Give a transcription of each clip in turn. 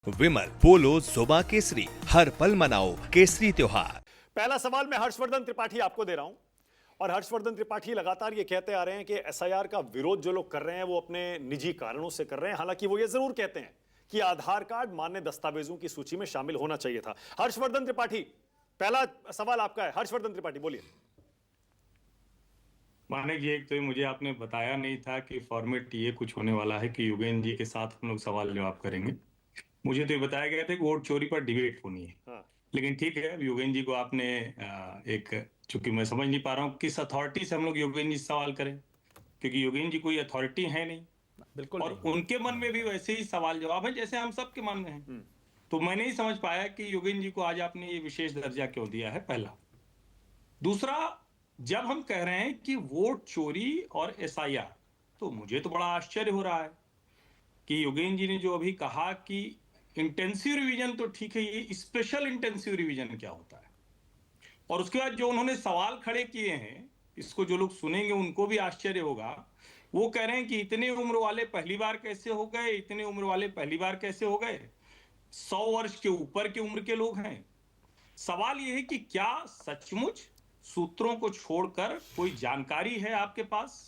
विमल पोलो जुबा केसरी, हर पल मनाओ केसरी त्योहार। पहला सवाल मैं हर्षवर्धन त्रिपाठी आपको दे रहा हूं और हर्षवर्धन त्रिपाठी लगातार ये कहते आ रहे हैं कि एसआईआर का विरोध जो लोग कर रहे हैं वो अपने निजी कारणों से कर रहे हैं। हालांकि वो ये जरूर कहते हैं कि आधार कार्ड मान्य दस्तावेजों की सूची में शामिल होना चाहिए था। हर्षवर्धन त्रिपाठी, पहला सवाल आपका है। हर्षवर्धन त्रिपाठी बोलिए। मानिक जी, एक तो ये मुझे आपने बताया नहीं था कि फॉर्मेट ये कुछ होने वाला है कि योगेंद्र जी के साथ हम लोग सवाल जवाब करेंगे। मुझे तो ये बताया गया था कि वोट चोरी पर डिबेट होनी है। हाँ। लेकिन ठीक है, योगेंद्र जी को आपने एक, चूंकि मैं समझ नहीं पा रहा हूँ किस अथॉरिटी से हम लोग योगेंद्र जी से सवाल करें, क्योंकि योगेंद्र जी कोई अथॉरिटी है नहीं। बिल्कुल और नहीं। उनके मन में भी वैसे ही सवाल जवाब है जैसे हम सबके मन में है। तो मैं नहीं समझ पाया कि योगेंद्र जी को आज आपने ये विशेष दर्जा क्यों दिया है, पहला। दूसरा, जब हम कह रहे हैं कि वोट चोरी और एसआईआर, तो मुझे तो बड़ा आश्चर्य हो रहा है कि योगेंद्र जी ने जो अभी कहा कि इंटेंसिव रिवीजन तो ठीक है, ये स्पेशल इंटेंसिव रिवीजन क्या होता है? और उसके बाद जो उन्होंने सवाल खड़े किए हैं, इसको जो लोग सुनेंगे उनको भी आश्चर्य होगा। वो कह रहे हैं कि इतने उम्र वाले पहली बार कैसे हो गए, इतने उम्र वाले पहली बार कैसे हो गए? 100 वर्ष के ऊपर की उम्र के लोग हैं। सवाल यह है कि क्या सचमुच सूत्रों को छोड़कर कोई जानकारी है आपके पास?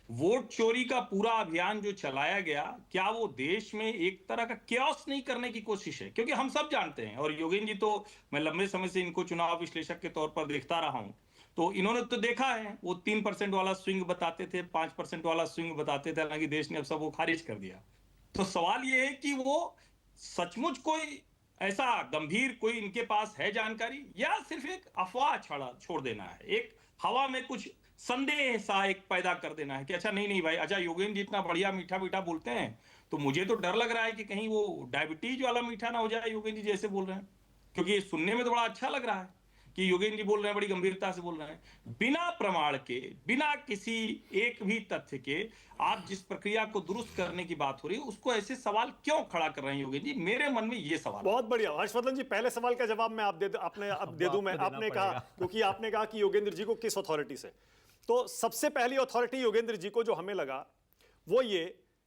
वोट चोरी का पूरा अभियान जो चलाया गया, क्या वो देश में एक तरह का क्यास नहीं करने की कोशिश है? क्योंकि हम सब जानते हैं, और योगेंद्र जी तो मैं लंबे समय से इनको चुनाव विश्लेषक के तौर पर देखता रहा हूं, तो इन्होंने तो देखा है, वो 3% वाला स्विंग बताते थे, 5% वाला स्विंग बताते थे, हालांकि देश ने अब सब वो खारिज कर दिया। तो सवाल ये है कि वो सचमुच कोई ऐसा गंभीर कोई इनके पास है जानकारी, या सिर्फ एक अफवाह छोड़ देना है, एक हवा में कुछ संदेह सा एक पैदा कर देना है कि अच्छा नहीं नहीं भाई, अच्छा योगेंद्र जी इतना बढ़िया मीठा मीठा बोलते हैं, तो मुझे तो डर लग रहा है कि कहीं वो डायबिटीज वाला मीठा ना हो जाए योगेंद्र जी जैसे बोल रहे हैं। क्योंकि ये सुनने में तो बड़ा अच्छा लग रहा है कि योगेंद्र जी बोल रहे हैं, बड़ी गंभीरता से बोल रहे हैं, बिना प्रमाण के, बिना किसी एक भी तथ्य के आप जिस प्रक्रिया को दुरुस्त करने की बात हो रही है, उसको ऐसे सवाल क्यों खड़ा कर रहे हैं योगेंद्र जी? मेरे मन में ये सवाल। बहुत बढ़िया हर्षवर्धन जी, पहले सवाल का जवाब मैं अब दे दूं मैं। आपने कहा, क्योंकि आपने कहा कि योगेंद्र जी को किस अथॉरिटी से, तो सबसे पहली अथॉरिटी योगेंद्र जी को जो हमें लगा वो ये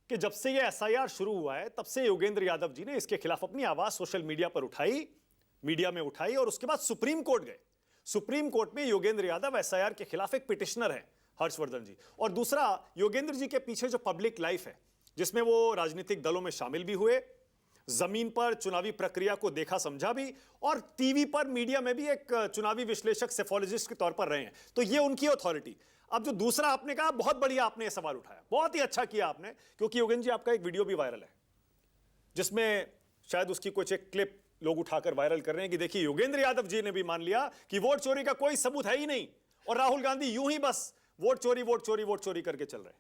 कि जब से ये एसआईआर शुरू हुआ है तब से योगेंद्र यादव जी ने इसके खिलाफ अपनी आवाज सोशल मीडिया पर उठाई, मीडिया में उठाई, और उसके बाद सुप्रीम कोर्ट गए। सुप्रीम कोर्ट में योगेंद्र यादव एसआईआर के खिलाफ एक पिटिशनर है, हर्षवर्धन जी। और दूसरा, योगेंद्र जी के पीछे जो पब्लिक लाइफ है, जिसमें वो राजनीतिक दलों में शामिल भी हुए, जमीन पर चुनावी प्रक्रिया को देखा समझा भी, और टीवी पर मीडिया में भी एक चुनावी विश्लेषक, सेफोलॉजिस्ट के तौर पर रहे हैं, तो ये उनकी अथॉरिटी। अब जो दूसरा आपने कहा, बहुत बढ़िया आपने ये सवाल उठाया, बहुत ही अच्छा किया आपने, क्योंकि योगेंद्र जी आपका एक वीडियो भी वायरल है जिसमें शायद उसकी कुछ एक क्लिप लोग उठाकर वायरल कर रहे हैं कि देखिए योगेंद्र यादव जी ने भी मान लिया कि वोट चोरी का कोई सबूत है ही नहीं, और राहुल गांधी यूं ही बस वोट चोरी वोट चोरी वोट चोरी करके चल रहे हैं।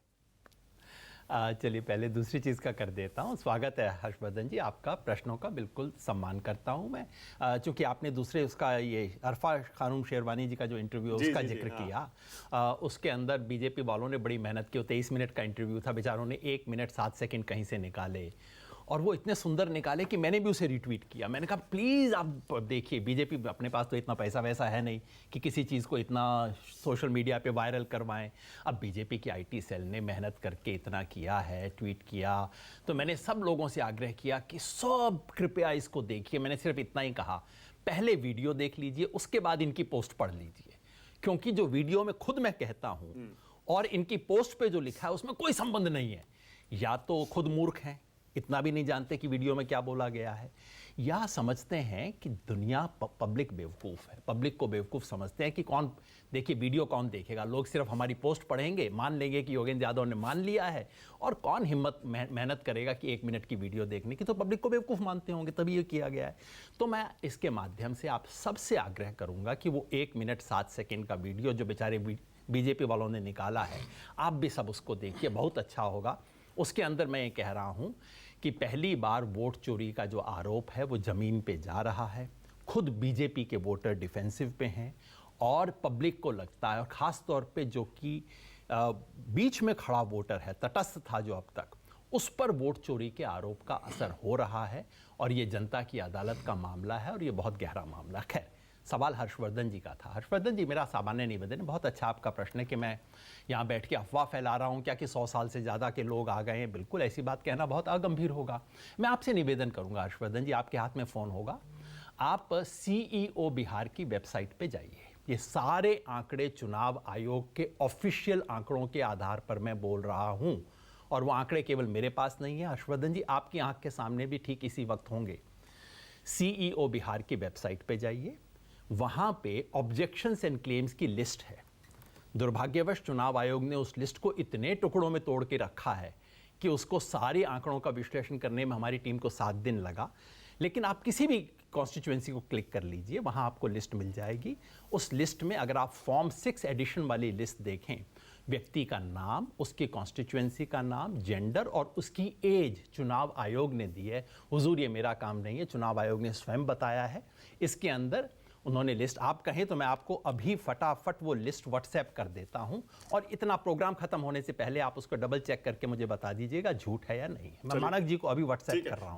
चलिए पहले दूसरी चीज़ का कर देता हूँ। स्वागत है हर्षवर्धन जी, आपका प्रश्नों का बिल्कुल सम्मान करता हूँ मैं। चूँकि आपने दूसरे उसका ये अरफा खानूम शेरवानी जी का जो इंटरव्यू उसका जिक्र किया, उसके अंदर बीजेपी वालों ने बड़ी मेहनत की। 23 मिनट का इंटरव्यू था, बेचारों ने 1 मिनट 7 सेकंड कहीं से निकाले, और वो इतने सुंदर निकाले कि मैंने भी उसे रिट्वीट किया। मैंने कहा प्लीज़ आप देखिए, बीजेपी अपने पास तो इतना पैसा वैसा है नहीं कि किसी चीज़ को इतना सोशल मीडिया पे वायरल करवाएं। अब बीजेपी की आईटी सेल ने मेहनत करके इतना किया है, ट्वीट किया, तो मैंने सब लोगों से आग्रह किया कि सब कृपया इसको देखिए। मैंने सिर्फ इतना ही कहा, पहले वीडियो देख लीजिए, उसके बाद इनकी पोस्ट पढ़ लीजिए, क्योंकि जो वीडियो में खुद मैं कहता हूँ और इनकी पोस्ट पे जो लिखा है उसमें कोई संबंध नहीं है। या तो खुद मूर्ख हैं, इतना भी नहीं जानते कि वीडियो में क्या बोला गया है, या समझते हैं कि दुनिया पब्लिक बेवकूफ़ है, पब्लिक को बेवकूफ़ समझते हैं कि कौन देखिए वीडियो, कौन देखेगा, लोग सिर्फ हमारी पोस्ट पढ़ेंगे, मान लेंगे कि योगेंद्र यादव ने मान लिया है, और कौन हिम्मत मेहनत करेगा कि 1 मिनट की वीडियो देखने की, तो पब्लिक को बेवकूफ़ मानते होंगे, तभी ये किया गया है। तो मैं इसके माध्यम से आप सबसे आग्रह करूँगा कि वो 1 मिनट 7 सेकेंड का वीडियो जो बेचारे बीजेपी वालों ने निकाला है, आप भी सब उसको देखिए, बहुत अच्छा होगा। उसके अंदर मैं ये कह रहा हूँ कि पहली बार वोट चोरी का जो आरोप है वो ज़मीन पे जा रहा है, खुद बीजेपी के वोटर डिफेंसिव पे हैं, और पब्लिक को लगता है, और ख़ास तौर पे जो कि बीच में खड़ा वोटर है, तटस्थ था जो अब तक, उस पर वोट चोरी के आरोप का असर हो रहा है, और ये जनता की अदालत का मामला है, और ये बहुत गहरा मामला। खैर, सवाल हर्षवर्धन जी का था। हर्षवर्धन जी, मेरा सामान्य निवेदन है, बहुत अच्छा आपका प्रश्न है कि मैं यहाँ बैठ के अफवाह फैला रहा हूँ क्या कि 100 साल से ज़्यादा के लोग आ गए हैं। बिल्कुल ऐसी बात कहना बहुत अगंभीर होगा। मैं आपसे निवेदन करूँगा हर्षवर्धन जी, आपके हाथ में फ़ोन होगा, आप CEO बिहार की वेबसाइट पे जाइए। ये सारे आंकड़े चुनाव आयोग के ऑफिशियल आंकड़ों के आधार पर मैं बोल रहा हूँ, और वो आंकड़े केवल मेरे पास नहीं है हर्षवर्धन जी, आपकी आंख के सामने भी ठीक इसी वक्त होंगे। CEO बिहार की वेबसाइट पे जाइए, वहां पे ऑब्जेक्शंस एंड क्लेम्स की लिस्ट है। दुर्भाग्यवश चुनाव आयोग ने उस लिस्ट को इतने टुकड़ों में तोड़ के रखा है कि उसको सारे आंकड़ों का विश्लेषण करने में हमारी टीम को 7 दिन लगा। लेकिन आप किसी भी कॉन्स्टिट्यूएंसी को क्लिक कर लीजिए, वहां आपको लिस्ट मिल जाएगी। उस लिस्ट में अगर आप फॉर्म 6 एडिशन वाली लिस्ट देखें, व्यक्ति का नाम, उसकी कॉन्स्टिट्यूएंसी का नाम, जेंडर और उसकी एज चुनाव आयोग ने दी है। हुजूर, ये मेरा काम नहीं है, चुनाव आयोग ने स्वयं बताया है। इसके अंदर उन्होंने लिस्ट, आप कहें तो मैं आपको अभी फटाफट वो लिस्ट व्हाट्सएप कर देता हूं, और इतना प्रोग्राम खत्म होने से पहले आप उसको डबल चेक करके मुझे बता दीजिएगा झूठ है या नहीं। मैं मानक जी को अभी व्हाट्सएप कर रहा हूं।